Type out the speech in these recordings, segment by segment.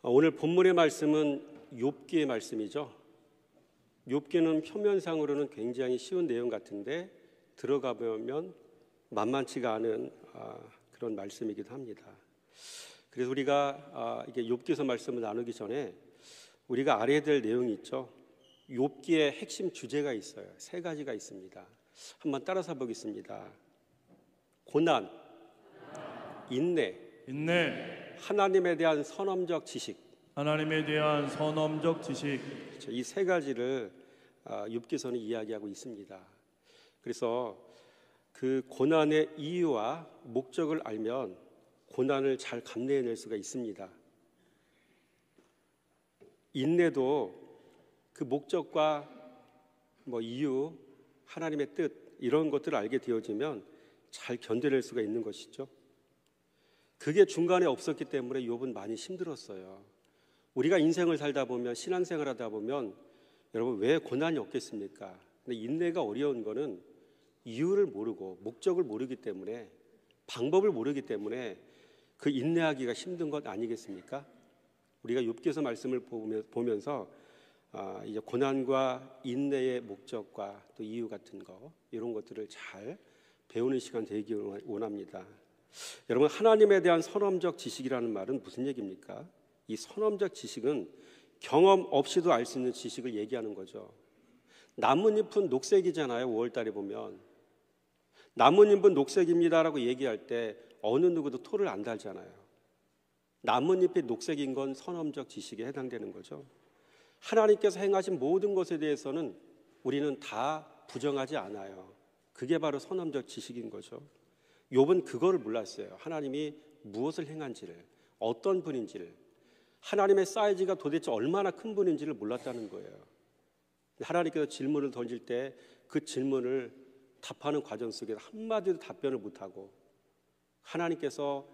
오늘 본문의 말씀은 욥기의 말씀이죠. 욥기는 표면상으로는 굉장히 쉬운 내용 같은데 들어가 보면 만만치가 않은 그런 말씀이기도 합니다. 그래서 우리가 이게 욥기서 말씀을 나누기 전에 우리가 알아야 될 내용이 있죠. 욥기의 핵심 주제가 있어요. 세 가지가 있습니다. 한번 따라서 보겠습니다. 고난, 인내, 하나님에 대한 선언적 지식. 하나님에 대한 선언적 지식. 이 세 가지를 욥기서는 이야기하고 있습니다. 그래서 그 고난의 이유와 목적을 알면 고난을 잘 감내해낼 수가 있습니다. 인내도 그 목적과 이유, 하나님의 뜻 이런 것들을 알게 되어지면 잘 견뎌낼 수가 있는 것이죠. 그게 중간에 없었기 때문에 욥은 많이 힘들었어요. 우리가 인생을 살다 보면, 신앙생활 하다 보면 여러분 왜 고난이 없겠습니까? 근데 인내가 어려운 거는 이유를 모르고 목적을 모르기 때문에, 방법을 모르기 때문에 그 인내하기가 힘든 것 아니겠습니까? 우리가 욥기서 말씀을 보면서 이제 고난과 인내의 목적과 또 이유 같은 거, 이런 것들을 잘 배우는 시간 되기를 원합니다. 여러분, 하나님에 대한 선언적 지식이라는 말은 무슨 얘기입니까? 이 선언적 지식은 경험 없이도 알 수 있는 지식을 얘기하는 거죠. 나뭇잎은 녹색이잖아요. 5월달에 보면 나뭇잎은 녹색입니다라고 얘기할 때 어느 누구도 토를 안 달잖아요. 나뭇잎이 녹색인 건 선언적 지식에 해당되는 거죠. 하나님께서 행하신 모든 것에 대해서는 우리는 다 부정하지 않아요. 그게 바로 선언적 지식인 거죠. 욥은 그거를 몰랐어요. 하나님이 무엇을 행한지를, 어떤 분인지를, 하나님의 사이즈가 도대체 얼마나 큰 분인지를 몰랐다는 거예요. 하나님께서 질문을 던질 때 그 질문을 답하는 과정 속에 한마디도 답변을 못하고 하나님께서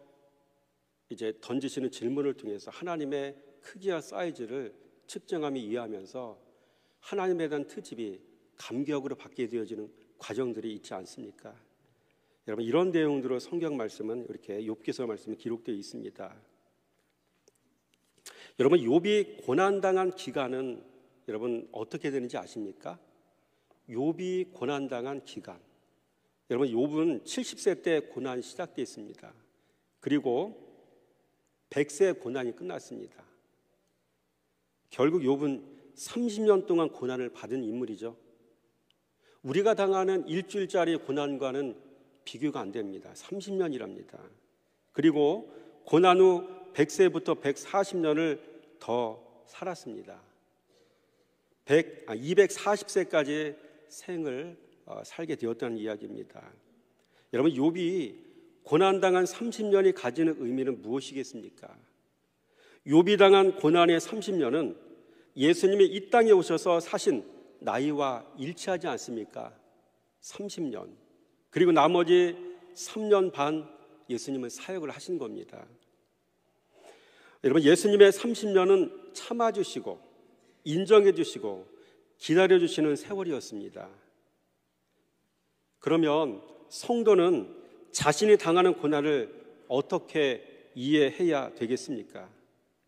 이제 던지시는 질문을 통해서 하나님의 크기와 사이즈를 측정하며 이해하면서 하나님에 대한 트집이 감격으로 받게 되어지는 과정들이 있지 않습니까? 여러분, 이런 내용들로 성경 말씀은 이렇게 욥기서 말씀이 기록되어 있습니다. 여러분, 욥이 고난당한 기간은 여러분 어떻게 되는지 아십니까? 욥이 고난당한 기간, 여러분 욥은 70세 때 고난이 시작됐습니다. 그리고 100세 고난이 끝났습니다. 결국 욥은 30년 동안 고난을 받은 인물이죠. 우리가 당하는 일주일짜리 고난과는 비교가 안 됩니다. 30년이랍니다. 그리고 고난 후 100세부터 140년을 더 살았습니다. 240세까지 생을 살게 되었다는 이야기입니다. 여러분, 욥이 고난당한 30년이 가지는 의미는 무엇이겠습니까? 욥이 당한 고난의 30년은 예수님이 이 땅에 오셔서 사신 나이와 일치하지 않습니까? 30년. 그리고 나머지 3년 반 예수님은 사역을 하신 겁니다. 여러분, 예수님의 30년은 참아주시고 인정해주시고 기다려주시는 세월이었습니다. 그러면 성도는 자신이 당하는 고난을 어떻게 이해해야 되겠습니까?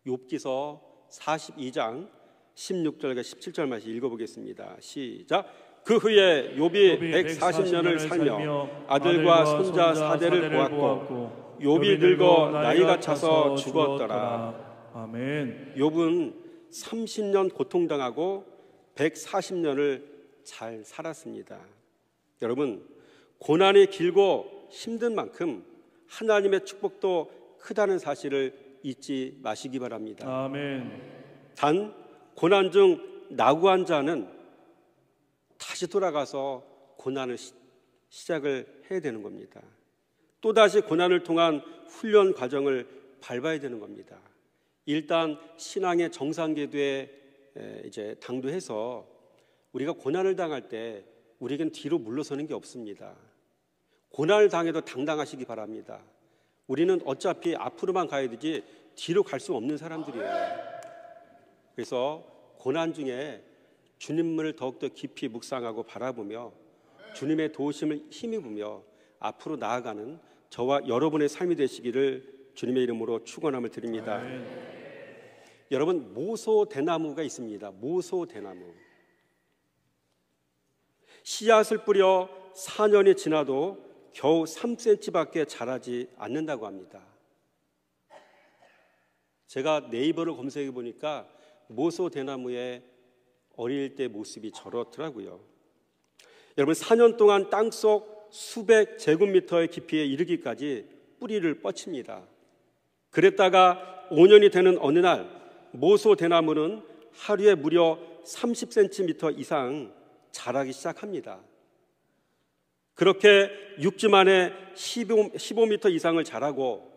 욥기서 42장 16절과 17절 말씀 읽어보겠습니다. 시작. 그 후에 욥이 140년을 살며 아들과 손자 4대를 보았고 욥이 늙어 나이가 차서 죽었더라. 아멘. 욥은 30년 고통당하고 140년을 잘 살았습니다. 여러분, 고난이 길고 힘든 만큼 하나님의 축복도 크다는 사실을 잊지 마시기 바랍니다. 아멘. 단 고난 중 낙오한 자는 다시 돌아가서 고난을 시작을 해야 되는 겁니다. 또다시 고난을 통한 훈련 과정을 밟아야 되는 겁니다. 일단 신앙의 정상궤도에 이제 당도해서 우리가 고난을 당할 때 우리에겐 뒤로 물러서는 게 없습니다. 고난을 당해도 당당하시기 바랍니다. 우리는 어차피 앞으로만 가야 되지 뒤로 갈 수 없는 사람들이에요. 그래서 고난 중에 주님을 더욱더 깊이 묵상하고 바라보며 주님의 도우심을 힘입으며 앞으로 나아가는 저와 여러분의 삶이 되시기를 주님의 이름으로 축원함을 드립니다. 여러분, 모소대나무가 있습니다. 모소대나무. 씨앗을 뿌려 4년이 지나도 겨우 3cm밖에 자라지 않는다고 합니다. 제가 네이버를 검색해 보니까 모소대나무의 어릴 때 모습이 저렇더라고요. 여러분, 4년 동안 땅속 수백 제곱미터의 깊이에 이르기까지 뿌리를 뻗칩니다. 그랬다가 5년이 되는 어느 날 모소대나무는 하루에 무려 30cm 이상 자라기 시작합니다. 그렇게 6주 만에 15m 이상을 자라고,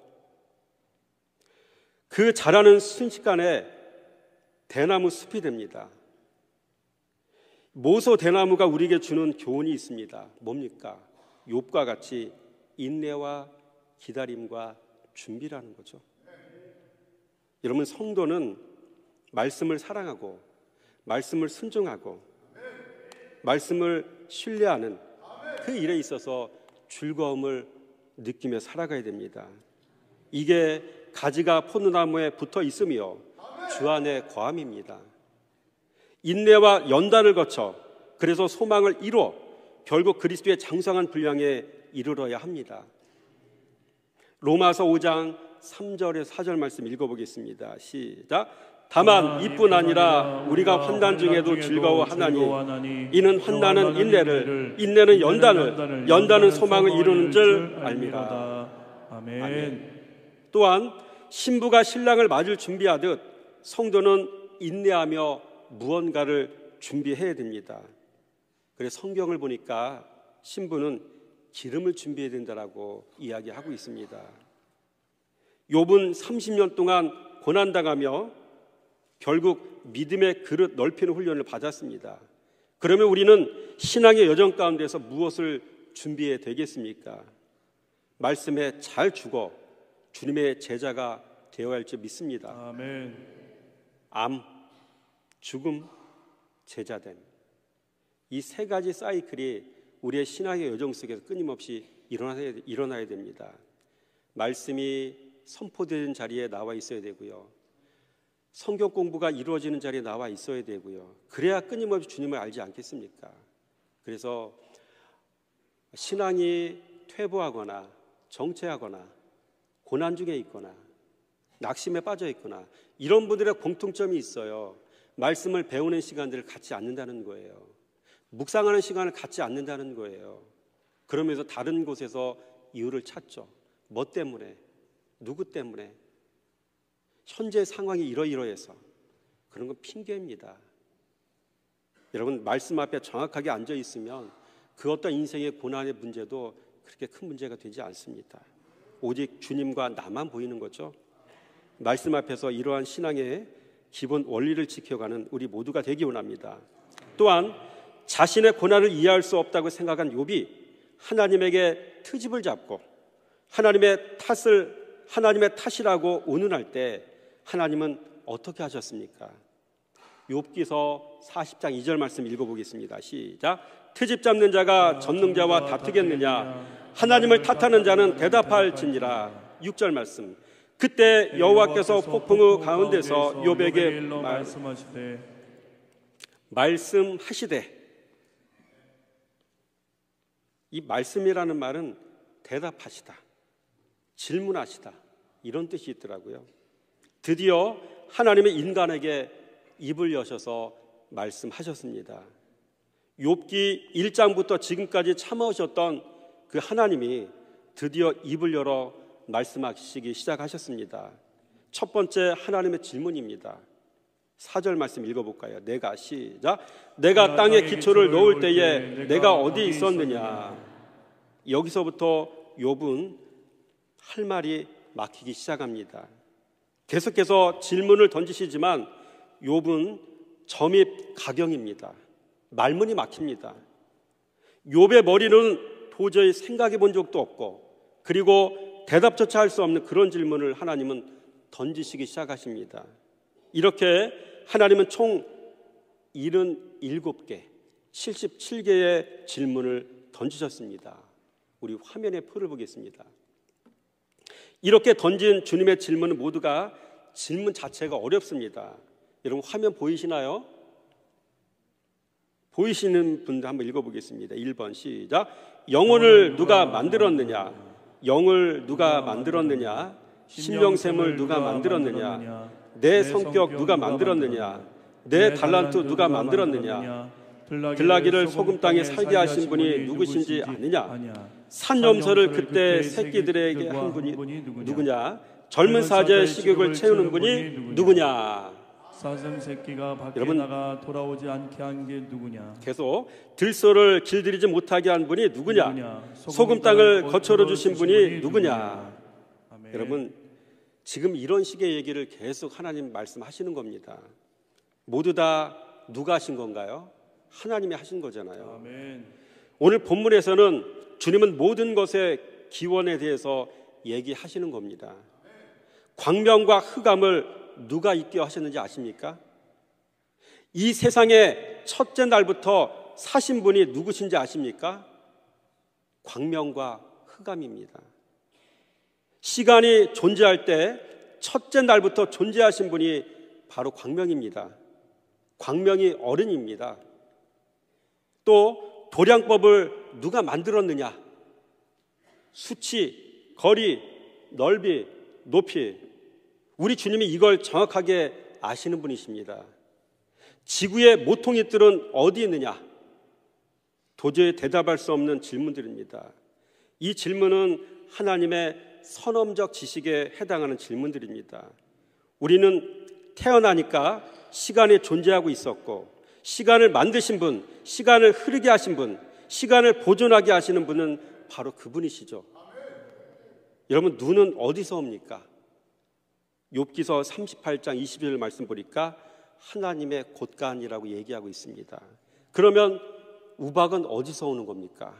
그 자라는 순식간에 대나무 숲이 됩니다. 모소대나무가 우리에게 주는 교훈이 있습니다. 뭡니까? 욥과 같이 인내와 기다림과 준비라는 거죠. 여러분, 성도는 말씀을 사랑하고 말씀을 순종하고 말씀을 신뢰하는 그 일에 있어서 즐거움을 느끼며 살아가야 됩니다. 이게 가지가 포도나무에 붙어 있으며 주 안에 거함입니다. 인내와 연단을 거쳐 그래서 소망을 이루어 결국 그리스도의 장성한 분량에 이르러야 합니다. 로마서 5장 3절에서 4절 말씀 읽어보겠습니다. 시작. 다만 이뿐 아니라 우리가 환난 중에도 즐거워하나니 이는 환난은 인내를, 인내는 연단을, 연단은 소망을 이루는 줄 알미라. 아멘. 또한 신부가 신랑을 맞을 준비하듯 성도는 인내하며 무언가를 준비해야 됩니다. 그래서 성경을 보니까 신부는 기름을 준비해야 된다라고 이야기하고 있습니다. 욥은 30년 동안 고난당하며 결국 믿음의 그릇 넓히는 훈련을 받았습니다. 그러면 우리는 신앙의 여정 가운데서 무엇을 준비해야 되겠습니까? 말씀에 잘 죽어 주님의 제자가 되어야 할지 믿습니다. 아멘. 암, 죽음, 제자됨. 이 세 가지 사이클이 우리의 신앙의 여정 속에서 끊임없이 일어나야 됩니다. 말씀이 선포되는 자리에 나와 있어야 되고요. 성경 공부가 이루어지는 자리에 나와 있어야 되고요. 그래야 끊임없이 주님을 알지 않겠습니까? 그래서 신앙이 퇴보하거나 정체하거나 고난 중에 있거나 낙심에 빠져 있거나 이런 분들의 공통점이 있어요. 말씀을 배우는 시간들을 갖지 않는다는 거예요. 묵상하는 시간을 갖지 않는다는 거예요. 그러면서 다른 곳에서 이유를 찾죠. 뭐 때문에? 누구 때문에? 현재 상황이 이러이러해서. 그런 건 핑계입니다. 여러분, 말씀 앞에 정확하게 앉아 있으면 그 어떤 인생의 고난의 문제도 그렇게 큰 문제가 되지 않습니다. 오직 주님과 나만 보이는 거죠. 말씀 앞에서 이러한 신앙의 기본 원리를 지켜가는 우리 모두가 되기 원합니다. 또한 자신의 고난을 이해할 수 없다고 생각한 욥이 하나님에게 트집을 잡고 하나님의 탓이라고 운운할 때 하나님은 어떻게 하셨습니까? 욥기서 40장 2절 말씀 읽어보겠습니다. 시작. 트집 잡는 자가 전능자와 다투겠느냐? 하나님을 탓하는 자는 대답할지니라. 6절 말씀. 그때 여호와께서 폭풍의 가운데서 욥에게 말씀하시되, 이 말씀이라는 말은 대답하시다, 질문하시다 이런 뜻이 있더라고요. 드디어 하나님의 인간에게 입을 여셔서 말씀하셨습니다. 욥기 1장부터 지금까지 참아오셨던 그 하나님이 드디어 입을 열어 말씀하시기 시작하셨습니다. 첫 번째 하나님의 질문입니다. 4절 말씀 읽어볼까요? 내가 시작. 내가 땅에 기초를 놓을 때에 내가 어디 있었느냐? 여기서부터 욥은 할 말이 막히기 시작합니다. 계속해서 질문을 던지시지만 욥은 점입 가경입니다. 말문이 막힙니다. 욥의 머리는 도저히 생각해 본 적도 없고, 그리고 대답조차 할 수 없는 그런 질문을 하나님은 던지시기 시작하십니다. 이렇게 하나님은 총 77개, 77개의 질문을 던지셨습니다. 우리 화면에 표를 보겠습니다. 이렇게 던진 주님의 질문은 모두가 질문 자체가 어렵습니다. 여러분 화면 보이시나요? 보이시는 분들 한번 읽어보겠습니다. 1번 시작. 영혼을 누가 만들었느냐? 영을 누가 만들었느냐? 심령샘을 누가 만들었느냐? 내 성격 누가 만들었느냐? 내 달란트 누가 만들었느냐? 들나귀를 소금 땅에 살게 하신 분이 누구신지 아느냐? 산염소를 그때 새끼들에게 한 분이 누구냐? 젊은 사자의 식욕을 채우는 분이 누구냐? 사슴 새끼가 밖에 여러분, 나가 돌아오지 않게 한 게 누구냐? 계속 들소를 길들이지 못하게 한 분이 누구냐? 소금 땅을 거처로 주신 분이 누구냐? 아멘. 여러분, 지금 이런 식의 얘기를 계속 하나님 말씀하시는 겁니다. 모두 다 누가 하신 건가요? 하나님이 하신 거잖아요. 아멘. 오늘 본문에서는 주님은 모든 것의 기원에 대해서 얘기하시는 겁니다. 광명과 흑암을 누가 있게 하셨는지 아십니까? 이 세상의 첫째 날부터 사신 분이 누구신지 아십니까? 광명과 흑암입니다. 시간이 존재할 때 첫째 날부터 존재하신 분이 바로 광명입니다. 광명이 어른입니다. 또 도량법을 누가 만들었느냐? 수치, 거리, 넓이, 높이, 우리 주님이 이걸 정확하게 아시는 분이십니다. 지구의 모퉁이들은 어디 있느냐? 도저히 대답할 수 없는 질문들입니다. 이 질문은 하나님의 선엄적 지식에 해당하는 질문들입니다. 우리는 태어나니까 시간이 존재하고 있었고, 시간을 만드신 분, 시간을 흐르게 하신 분, 시간을 보존하게 하시는 분은 바로 그분이시죠. 여러분, 눈은 어디서 옵니까? 욥기서 38장 21절 말씀 보니까 하나님의 곳간이라고 얘기하고 있습니다. 그러면 우박은 어디서 오는 겁니까?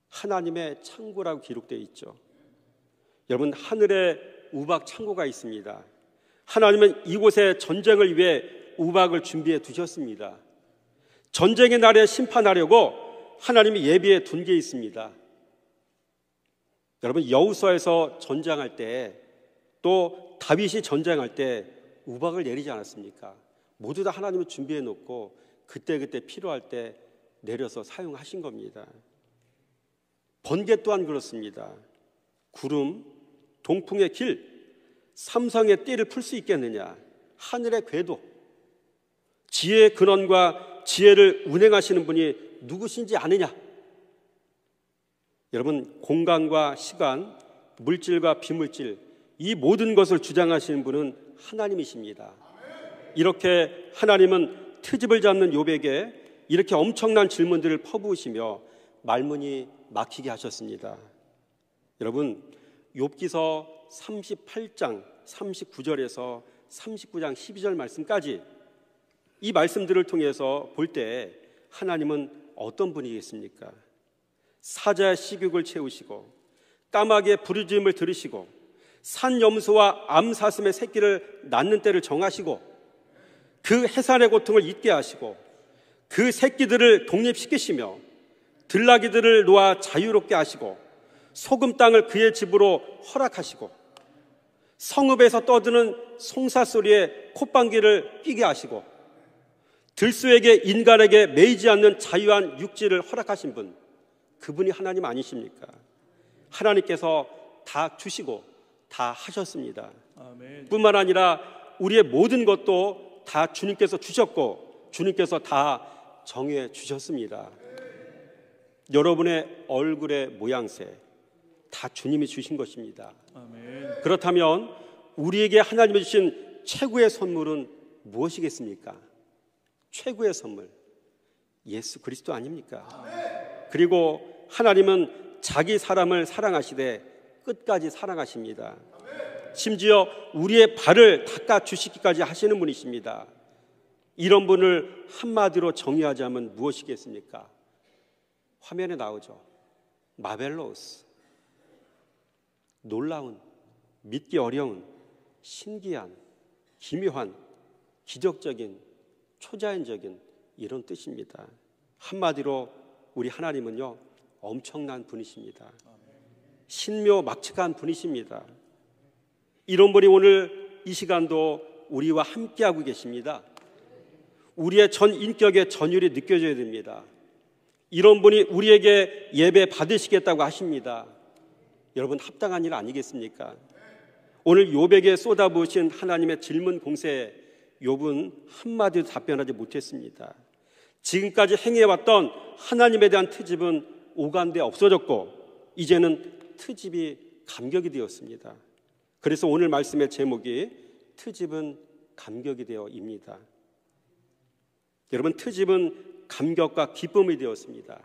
하나님의 창고라고 기록되어 있죠. 여러분, 하늘에 우박 창고가 있습니다. 하나님은 이곳에 전쟁을 위해 우박을 준비해 두셨습니다. 전쟁의 날에 심판하려고 하나님이 예비해 둔 게 있습니다. 여러분, 여호수아에서 전쟁할 때, 또 다윗이 전쟁할 때 우박을 내리지 않았습니까? 모두 다 하나님이 준비해 놓고 그때그때 필요할 때 내려서 사용하신 겁니다. 번개 또한 그렇습니다. 구름, 동풍의 길, 삼성의 띠를 풀 수 있겠느냐? 하늘의 궤도, 지혜의 근원과 지혜를 운행하시는 분이 누구신지 아느냐? 여러분, 공간과 시간, 물질과 비물질, 이 모든 것을 주장하시는 분은 하나님이십니다. 이렇게 하나님은 트집을 잡는 욥에게 이렇게 엄청난 질문들을 퍼부으시며 말문이 막히게 하셨습니다. 여러분, 욥기서 38장 39절에서 39장 12절 말씀까지 이 말씀들을 통해서 볼 때 하나님은 어떤 분이겠습니까? 사자의 식욕을 채우시고 까마귀의 부르짖음을 들으시고 산염소와 암사슴의 새끼를 낳는 때를 정하시고 그 해산의 고통을 잊게 하시고 그 새끼들을 독립시키시며 들나귀들을 놓아 자유롭게 하시고 소금 땅을 그의 집으로 허락하시고 성읍에서 떠드는 송사소리에 콧방귀를 뀌게 하시고 들소에게 인간에게 매이지 않는 자유한 육지를 허락하신 분, 그분이 하나님 아니십니까? 하나님께서 다 주시고 다 하셨습니다. 아멘. 뿐만 아니라 우리의 모든 것도 다 주님께서 주셨고 주님께서 다 정해 주셨습니다. 여러분의 얼굴의 모양새 다 주님이 주신 것입니다. 아멘. 그렇다면 우리에게 하나님이 주신 최고의 선물은 무엇이겠습니까? 최고의 선물, 예수 그리스도 아닙니까? 그리고 하나님은 자기 사람을 사랑하시되 끝까지 사랑하십니다. 심지어 우리의 발을 닦아주시기까지 하시는 분이십니다. 이런 분을 한마디로 정의하자면 무엇이겠습니까? 화면에 나오죠. 마벨로스, 놀라운, 믿기 어려운, 신기한, 기묘한, 기적적인, 초자연적인 이런 뜻입니다. 한마디로 우리 하나님은요, 엄청난 분이십니다. 신묘막측한 분이십니다. 이런 분이 오늘 이 시간도 우리와 함께하고 계십니다. 우리의 전 인격의 전율이 느껴져야 됩니다. 이런 분이 우리에게 예배 받으시겠다고 하십니다. 여러분, 합당한 일 아니겠습니까? 오늘 욥에게 쏟아부으신 하나님의 질문 공세에 욥은 한마디도 답변하지 못했습니다. 지금까지 행해왔던 하나님에 대한 트집은 오간데 없어졌고 이제는 트집이 감격이 되었습니다. 그래서 오늘 말씀의 제목이 트집은 감격이 되어입니다. 여러분, 트집은 감격과 기쁨이 되었습니다.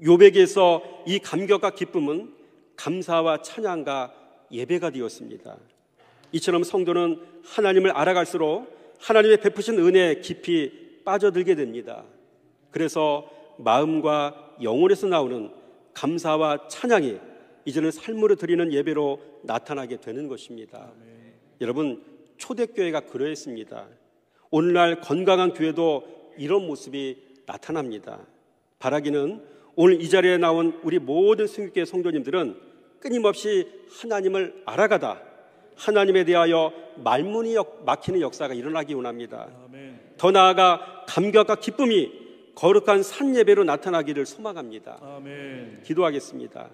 욥에게서 이 감격과 기쁨은 감사와 찬양과 예배가 되었습니다. 이처럼 성도는 하나님을 알아갈수록 하나님의 베푸신 은혜에 깊이 빠져들게 됩니다. 그래서 마음과 영혼에서 나오는 감사와 찬양이 이제는 삶으로 드리는 예배로 나타나게 되는 것입니다. 여러분, 초대교회가 그러했습니다. 오늘날 건강한 교회도 이런 모습이 나타납니다. 바라기는 오늘 이 자리에 나온 우리 모든 승교회 성도님들은 끊임없이 하나님을 알아가다 하나님에 대하여 말문이 막히는 역사가 일어나기 원합니다. 아멘. 더 나아가 감격과 기쁨이 거룩한 산 예배로 나타나기를 소망합니다. 아멘. 기도하겠습니다.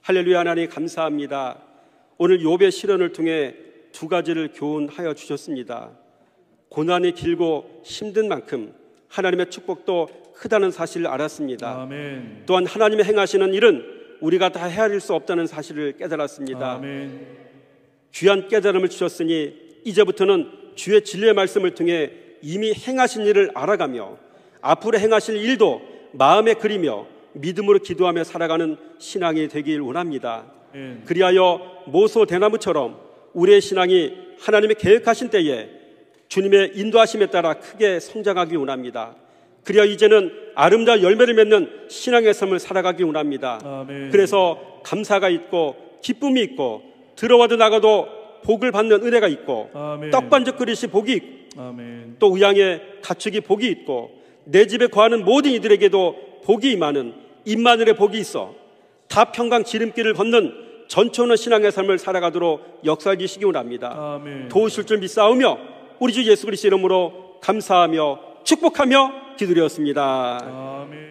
할렐루야. 하나님 감사합니다. 오늘 욥의 시련을 통해 두 가지를 교훈하여 주셨습니다. 고난이 길고 힘든 만큼 하나님의 축복도 크다는 사실을 알았습니다. 아멘. 또한 하나님의 행하시는 일은 우리가 다 헤아릴 수 없다는 사실을 깨달았습니다. 아멘. 귀한 깨달음을 주셨으니 이제부터는 주의 진리의 말씀을 통해 이미 행하신 일을 알아가며 앞으로 행하실 일도 마음에 그리며 믿음으로 기도하며 살아가는 신앙이 되길 원합니다. 아멘. 그리하여 모소 대나무처럼 우리의 신앙이 하나님의 계획하신 때에 주님의 인도하심에 따라 크게 성장하기 원합니다. 그리하여 이제는 아름다운 열매를 맺는 신앙의 삶을 살아가기 원합니다. 아멘. 그래서 감사가 있고 기쁨이 있고 들어와도 나가도 복을 받는 은혜가 있고 아멘. 떡반죽 그릇이 복이 있고 아멘. 또 우양의 가축이 복이 있고 내 집에 거하는 모든 이들에게도 복이 임하는 임마늘의 복이 있어 다 평강 지름길을 걷는 전천후 신앙의 삶을 살아가도록 역사해 주시기 원합니다. 아멘. 도우실 줄 믿사오며 우리 주 예수 그리스도 이름으로 감사하며 축복하며 기도드렸습니다. 아멘.